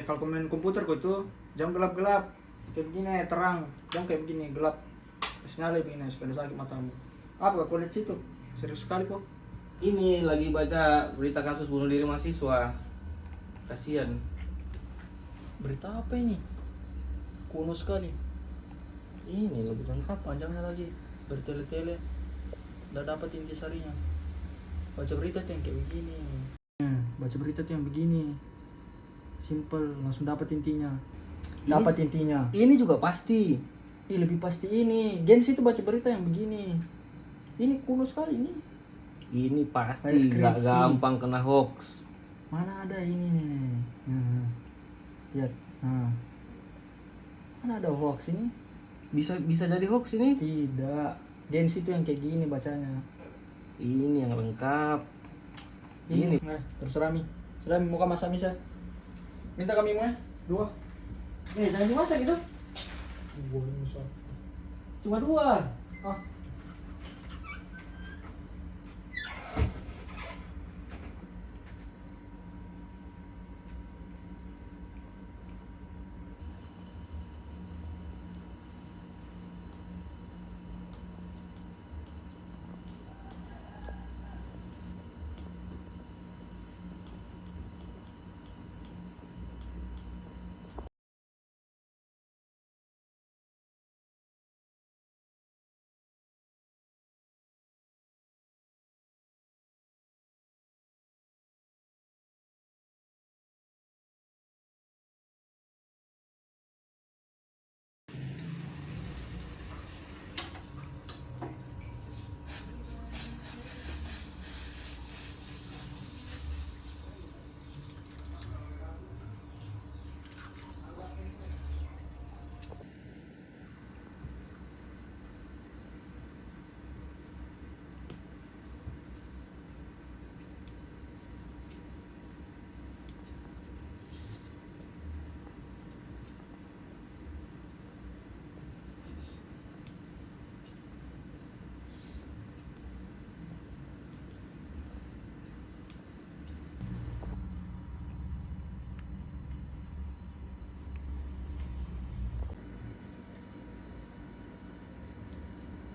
kalau kau main komputer kau itu jangan gelap-gelap kayak begini terang, jangan kayak begini gelap. Terus nyala begini supaya sakit matamu. Apa kau lihat situ? Serius sekali kok. Ini lagi baca berita kasus bunuh diri mahasiswa. Kasihan. Berita apa ini? Kuno sekali. Ini lebih lengkap. Panjangnya lagi bertele-tele. Udah dapat intisarinya. Baca berita tuh yang kayak begini. Baca berita tuh yang begini. Simple, langsung dapat intinya. Dapat intinya. Ini juga pasti. Lebih pasti ini. Gens itu baca berita yang begini. Ini kuno sekali ini. Ini pasti Kayak nggak skripsi. gampang kena hoax. Mana ada ini nih. Nah, lihat. Nah. Mana ada hoax ini? Bisa jadi hoax ini. Tidak. Gens itu yang kayak gini bacanya. Ini yang lengkap. Ini. Nah, terserah Mi. Sudah muka Mas Amisa. Minta kami mau 2. Jangan dimasak gitu. Boleh misal. Cuma 2. Ah.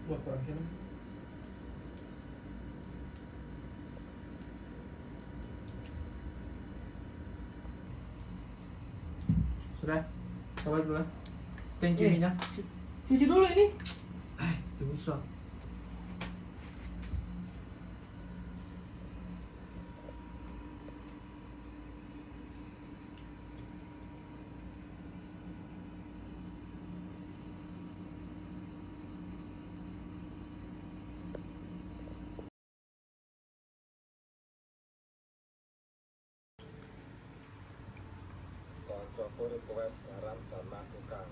Buat terakhir. Sudah. Coba dulu lah. Thank you Mina. Cuci dulu ini. Itu usah. Koncoku request garam dan lakukan.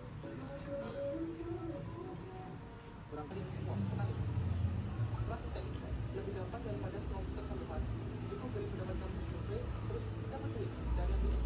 Berangkat ini semua, tenang. Lakukan ini saya. Lebih gampang daripada semua kita sampai mati. Cukup dari pendapatan survei, terus dapat duit dari yang ini.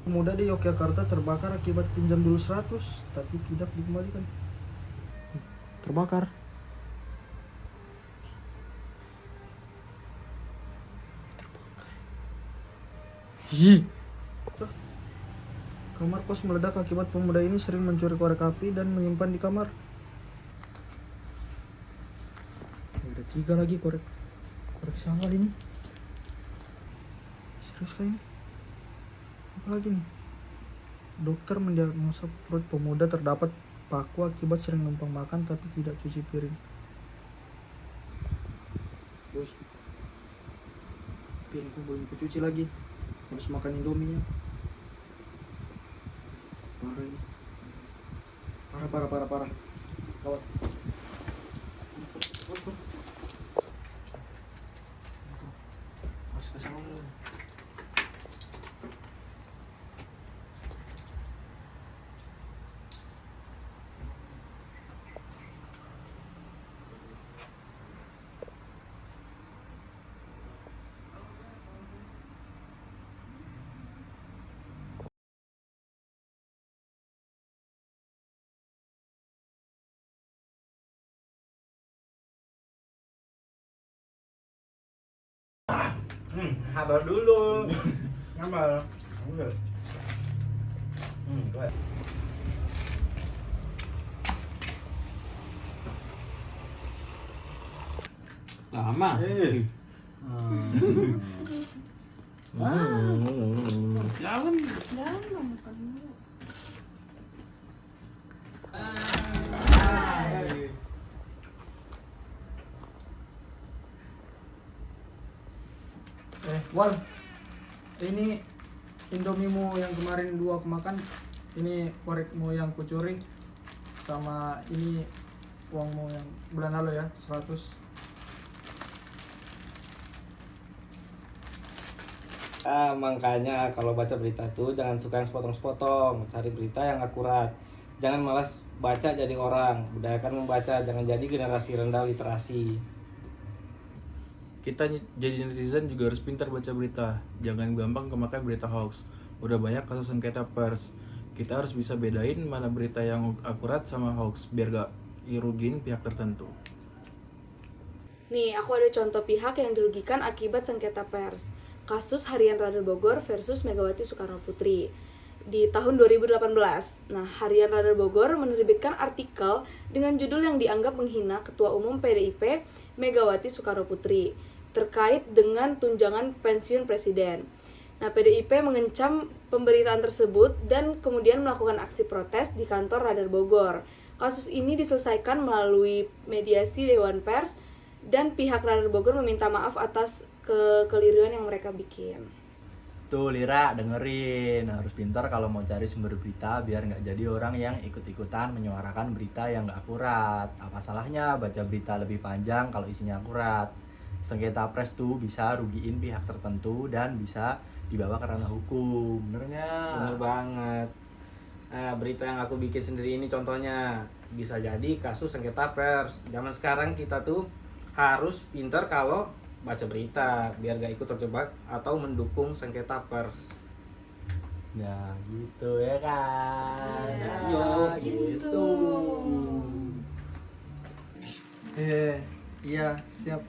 Pemuda di Yogyakarta terbakar akibat pinjam dulu 100 tapi tidak dikembalikan. Terbakar. Hi. Kamar kos meledak akibat pemuda ini sering mencuri korek api dan menyimpan di kamar. Ada 3 lagi korek sawal ini. Serius kah ini? Apalagi nih? Dokter mendiagnosa perut pemuda terdapat paku akibat sering numpang makan tapi tidak cuci piring. Wih, piringku belum kucuci lagi. Harus makan indomie. Parah ini. Parah. Gawat. Harus Sabar dulu. Sabar. Gue. Lama. Jangan. Jangan makan dulu. Wal, ini Indomimu yang kemarin 2 aku makan, ini korekmu yang kucuri, sama ini uangmu yang bulan lalu ya, 100. Makanya kalau baca berita tuh jangan suka yang sepotong-sepotong, cari berita yang akurat. Jangan malas baca jadi orang, budayakan membaca, jangan jadi generasi rendah literasi. Kita jadi netizen juga harus pintar baca berita. Jangan gampang kemakan berita hoax. Udah banyak kasus sengketa pers. Kita harus bisa bedain mana berita yang akurat sama hoax biar gak irugin pihak tertentu. Nih, aku ada contoh pihak yang dirugikan akibat sengketa pers. Kasus Harian Radar Bogor versus Megawati Soekarno Putri di tahun 2018. Nah, Harian Radar Bogor menerbitkan artikel dengan judul yang dianggap menghina Ketua Umum PDIP Megawati Soekarno Putri terkait dengan tunjangan pensiun presiden. Nah, PDIP mengecam pemberitaan tersebut dan kemudian melakukan aksi protes di kantor Radar Bogor. Kasus ini diselesaikan melalui mediasi Dewan Pers dan pihak Radar Bogor meminta maaf atas kekeliruan yang mereka bikin. Tuh Lira, dengerin, harus pintar kalau mau cari sumber berita biar nggak jadi orang yang ikut-ikutan menyuarakan berita yang nggak akurat. Apa salahnya baca berita lebih panjang kalau isinya akurat. Sengketa pres tuh bisa rugiin pihak tertentu dan bisa dibawa ke ranah hukum, bener nggak? Bener banget. Nah, berita yang aku bikin sendiri ini contohnya bisa jadi kasus sengketa pers. Zaman sekarang kita tuh harus pintar kalau baca berita biar gak ikut terjebak atau mendukung sengketa pers. Nah gitu ya kan. Ya, gitu. Iya, siap.